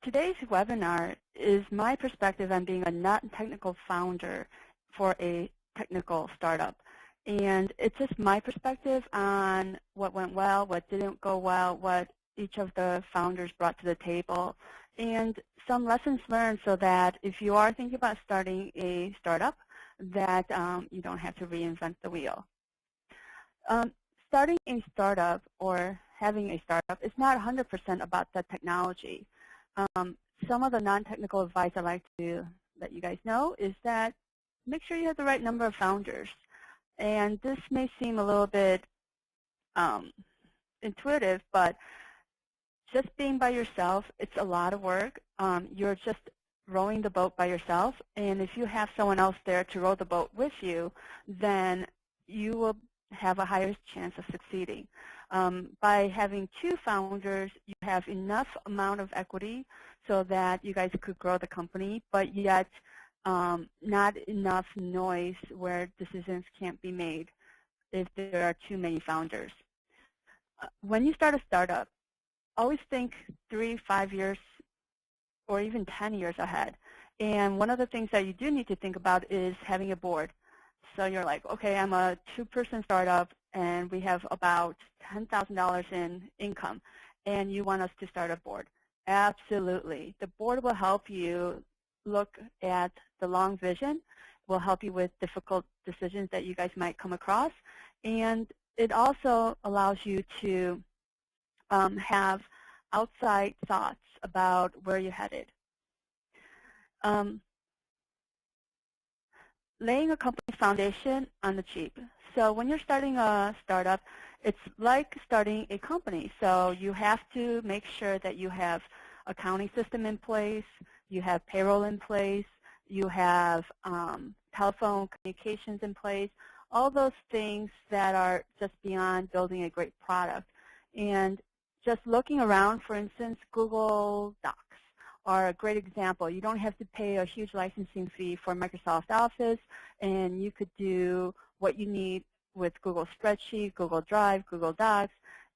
Today's webinar is my perspective on being a non-technical founder for a technical startup. And it's just my perspective on what went well, what didn't go well, what each of the founders brought to the table, and some lessons learned so that if you are thinking about starting a startup, that you don't have to reinvent the wheel. Starting a startup or having a startup is not 100% about the technology. Some of the non-technical advice I'd like to let you guys know is that make sure you have the right number of founders. And this may seem a little bit intuitive, but just being by yourself, it's a lot of work. You're just rowing the boat by yourself, and if you have someone else there to row the boat with you, then you will have a higher chance of succeeding. By having two founders, you have enough amount of equity so that you guys could grow the company, but yet not enough noise where decisions can't be made if there are too many founders. When you start a startup, always think 3, 5 years, or even 10 years ahead. And one of the things that you do need to think about is having a board. So you're like, okay, I'm a 2-person startup, and we have about $10,000 in income, and you want us to start a board. Absolutely. The board will help you look at the long vision, will help you with difficult decisions that you guys might come across, and it also allows you to have outside thoughts about where you're headed. Laying a company foundation on the cheap. So when you're starting a startup, it's like starting a company. So you have to make sure that you have accounting system in place, you have payroll in place, you have telephone communications in place, all those things that are just beyond building a great product. And just looking around, for instance, Google Docs are a great example. You don't have to pay a huge licensing fee for Microsoft Office, and you could do what you need with Google Spreadsheet, Google Drive, Google Docs,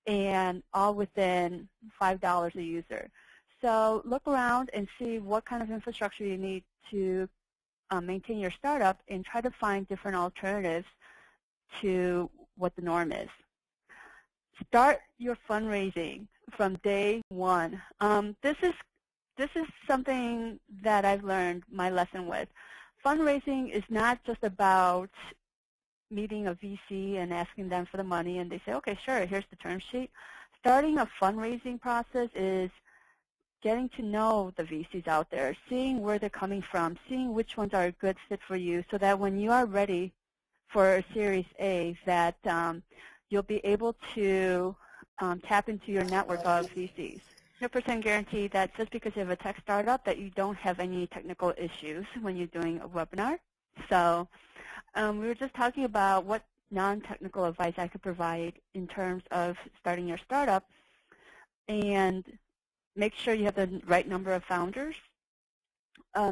and all within $5 a user. So look around and see what kind of infrastructure you need to maintain your startup, and try to find different alternatives to what the norm is. Start your fundraising from day one. This is something that I've learned my lesson with. Fundraising is not just about meeting a VC and asking them for the money, and they say, okay, sure, here's the term sheet. Starting a fundraising process is getting to know the VCs out there, seeing where they're coming from, seeing which ones are a good fit for you, so that when you are ready for a Series A, that you'll be able to tap into your network of VCs. 100% guarantee that just because you have a tech startup that you don't have any technical issues when you're doing a webinar. So we were just talking about what non-technical advice I could provide in terms of starting your startup, and make sure you have the right number of founders.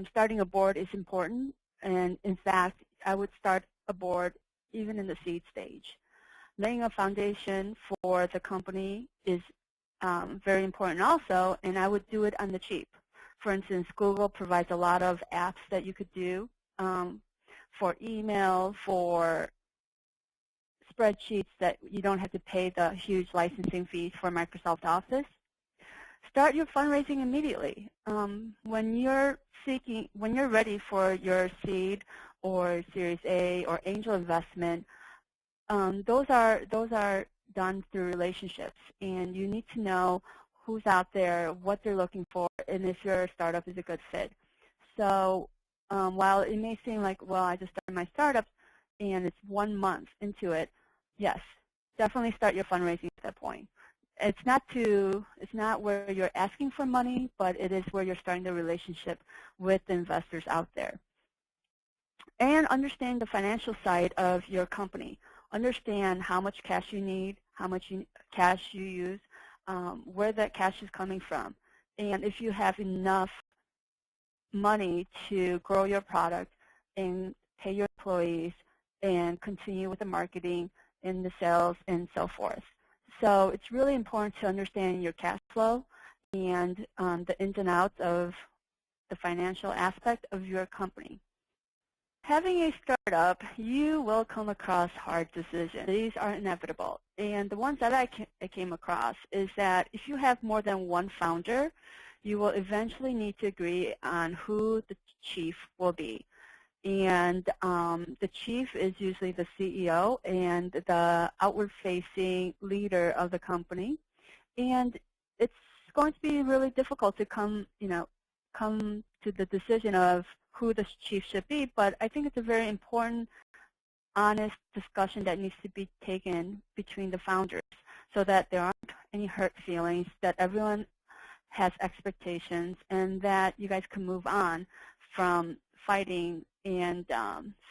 Starting a board is important, and in fact, I would start a board even in the seed stage. Laying a foundation for the company is very important also, and I would do it on the cheap. For instance, Google provides a lot of apps that you could do for email, for spreadsheets that you don't have to pay the huge licensing fees for Microsoft Office. Start your fundraising immediately. When you're ready for your seed or Series A or angel investment, those are done through relationships, and you need to know who's out there, what they're looking for, and if your startup is a good fit. So while it may seem like, well, I just started my startup and it's 1 month into it, yes, definitely start your fundraising at that point. It's not where you're asking for money, but it is where you're starting the relationship with the investors out there. And understand the financial side of your company. Understand how much cash you need, how much cash you use, where that cash is coming from. And if you have enough money to grow your product and pay your employees and continue with the marketing and the sales and so forth. So it's really important to understand your cash flow and the ins and outs of the financial aspect of your company. Having a startup, you will come across hard decisions. These are inevitable. And the ones that I came across is that if you have more than one founder, you will eventually need to agree on who the chief will be. And the chief is usually the CEO and the outward-facing leader of the company. And it's going to be really difficult to come to the decision of who the chief should be, but I think it's a very important, honest discussion that needs to be taken between the founders so that there aren't any hurt feelings, that everyone has expectations, and that you guys can move on from fighting and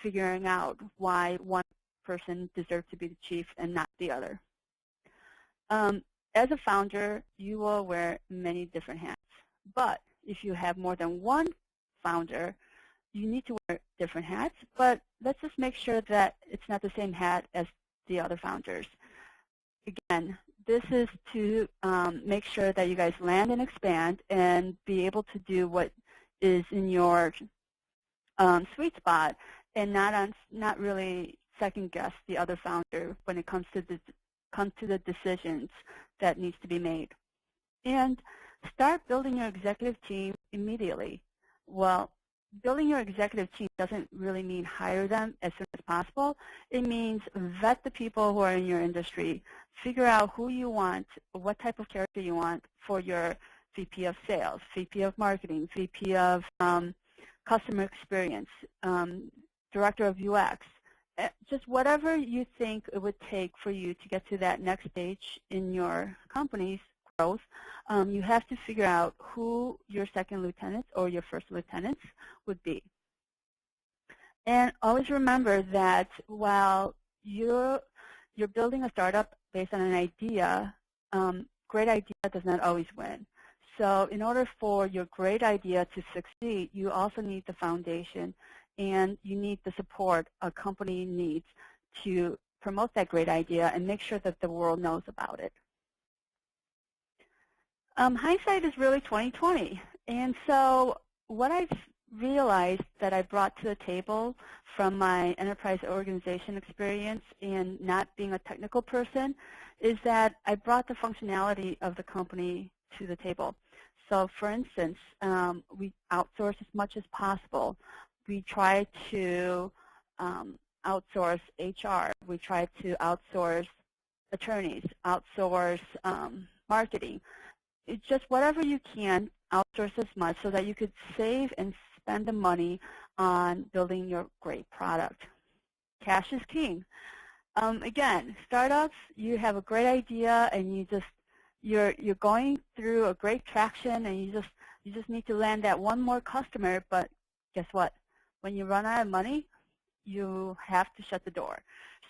figuring out why one person deserves to be the chief and not the other. As a founder, you will wear many different hats, but if you have more than one founder, you need to wear different hats, but let's just make sure that it's not the same hat as the other founders. Again, this is to make sure that you guys land and expand and be able to do what is in your sweet spot and not really second guess the other founder when it comes to the decisions that needs to be made. And start building your executive team immediately. Well, building your executive team doesn't really mean hire them as soon as possible. It means vet the people who are in your industry. Figure out who you want, what type of character you want for your VP of sales, VP of marketing, VP of customer experience, director of UX. Just whatever you think it would take for you to get to that next stage in your company's growth, you have to figure out who your second lieutenants or your first lieutenants would be. And always remember that while you're building a startup based on an idea, great idea does not always win. So in order for your great idea to succeed, you also need the foundation and you need the support a company needs to promote that great idea and make sure that the world knows about it. Hindsight is really 20/20, and so what I've realized that I brought to the table from my enterprise organization experience and not being a technical person is that I brought the functionality of the company to the table. So for instance, we outsource as much as possible. We try to outsource HR. We try to outsource attorneys, outsource marketing. It's just whatever you can, outsource as much so that you could save and spend the money on building your great product. Cash is king. Again, startups, you have a great idea and you're going through a great traction and you just need to land that one more customer, but guess what? When you run out of money, you have to shut the door.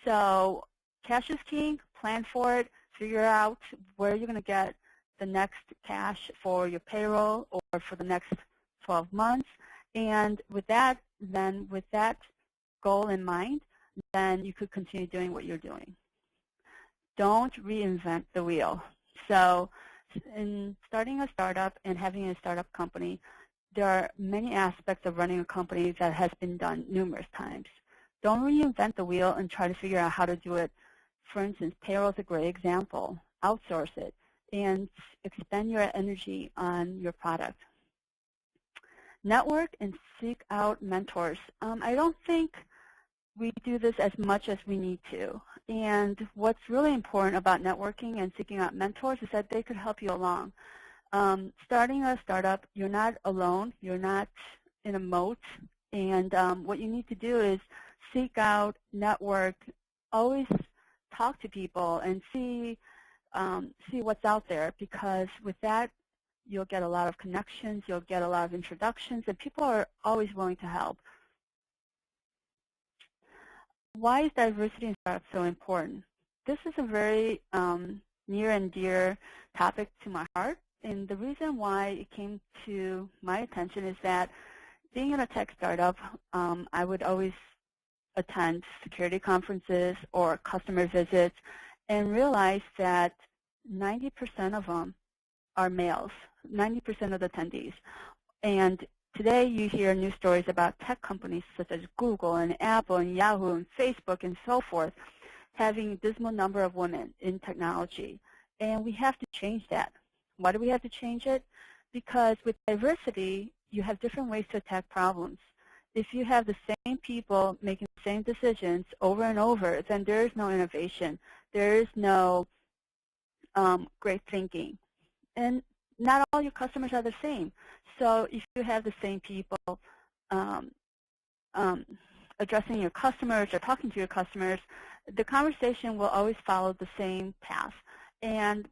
So cash is king, plan for it, figure out where you're going to get the next cash for your payroll or for the next 12 months. And with that goal in mind, then you could continue doing what you're doing. Don't reinvent the wheel. So in starting a startup and having a startup company, there are many aspects of running a company that has been done numerous times. Don't reinvent the wheel and try to figure out how to do it. For instance, payroll is a great example. Outsource it and expend your energy on your product. Network and seek out mentors. I don't think we do this as much as we need to. And what's really important about networking and seeking out mentors is that they could help you along. Starting a startup, you're not alone. You're not in a moat. And what you need to do is seek out, network, always talk to people and see what's out there, because with that, you'll get a lot of connections, you'll get a lot of introductions, and people are always willing to help. Why is diversity in startups so important? This is a very near and dear topic to my heart, and the reason why it came to my attention is that being in a tech startup, I would always attend security conferences or customer visits and realize that 90% of them are males, 90% of the attendees. And today you hear news stories about tech companies such as Google and Apple and Yahoo and Facebook and so forth having a dismal number of women in technology. And we have to change that. Why do we have to change it? Because with diversity, you have different ways to attack problems. If you have the same people making the same decisions over and over, then there is no innovation. There is no great thinking. And not all your customers are the same. So if you have the same people addressing your customers or talking to your customers, the conversation will always follow the same path. And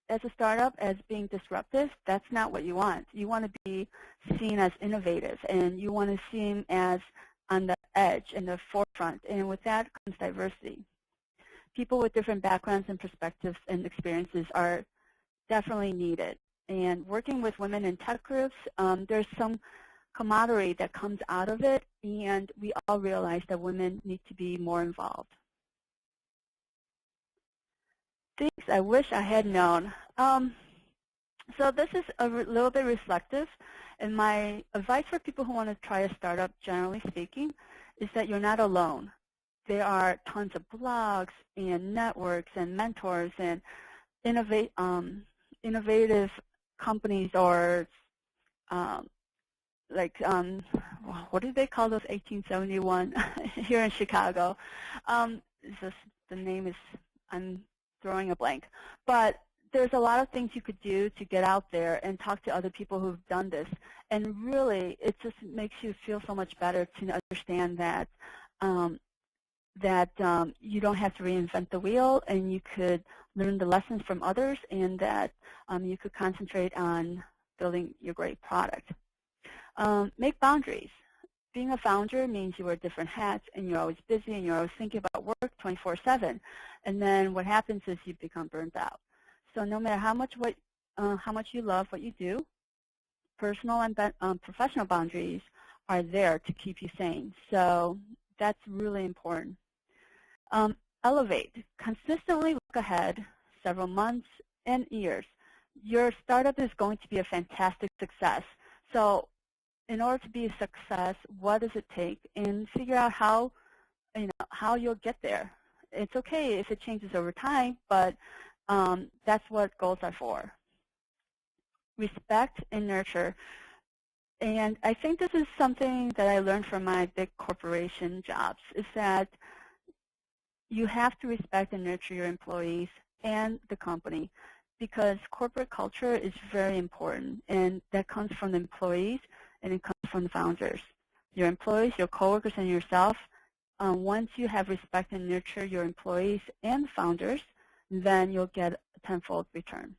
as a startup, as being disruptive, that's not what you want. You want to be seen as innovative, and you want to seem as on the edge, in the forefront. And with that comes diversity. People with different backgrounds and perspectives and experiences are definitely needed. And working with women in tech groups, there's some camaraderie that comes out of it, and we all realize that women need to be more involved. Things I wish I had known. So this is a little bit reflective, and my advice for people who want to try a startup, generally speaking, is that you're not alone. There are tons of blogs and networks and mentors and innovative companies, or what do they call those, 1871 here in Chicago? The name is, I'm drawing a blank. But there's a lot of things you could do to get out there and talk to other people who've done this. And really, it just makes you feel so much better to understand that you don't have to reinvent the wheel, and you could learn the lessons from others, and that you could concentrate on building your great product. Make boundaries. Being a founder means you wear different hats, and you're always busy, and you're always thinking about work 24/7. And then what happens is you become burnt out. So no matter how much you love what you do, personal and professional boundaries are there to keep you sane. So that's really important. Elevate. Consistently look ahead several months and years. Your startup is going to be a fantastic success. So in order to be a success, what does it take? And figure out how you'll get there. It's okay if it changes over time, but that's what goals are for. Respect and nurture. And I think this is something that I learned from my big corporation jobs, is that you have to respect and nurture your employees and the company, because corporate culture is very important, and that comes from the employees, and it comes from the founders. Your employees, your coworkers, and yourself, once you have respect and nurture your employees and founders, then you'll get a tenfold return.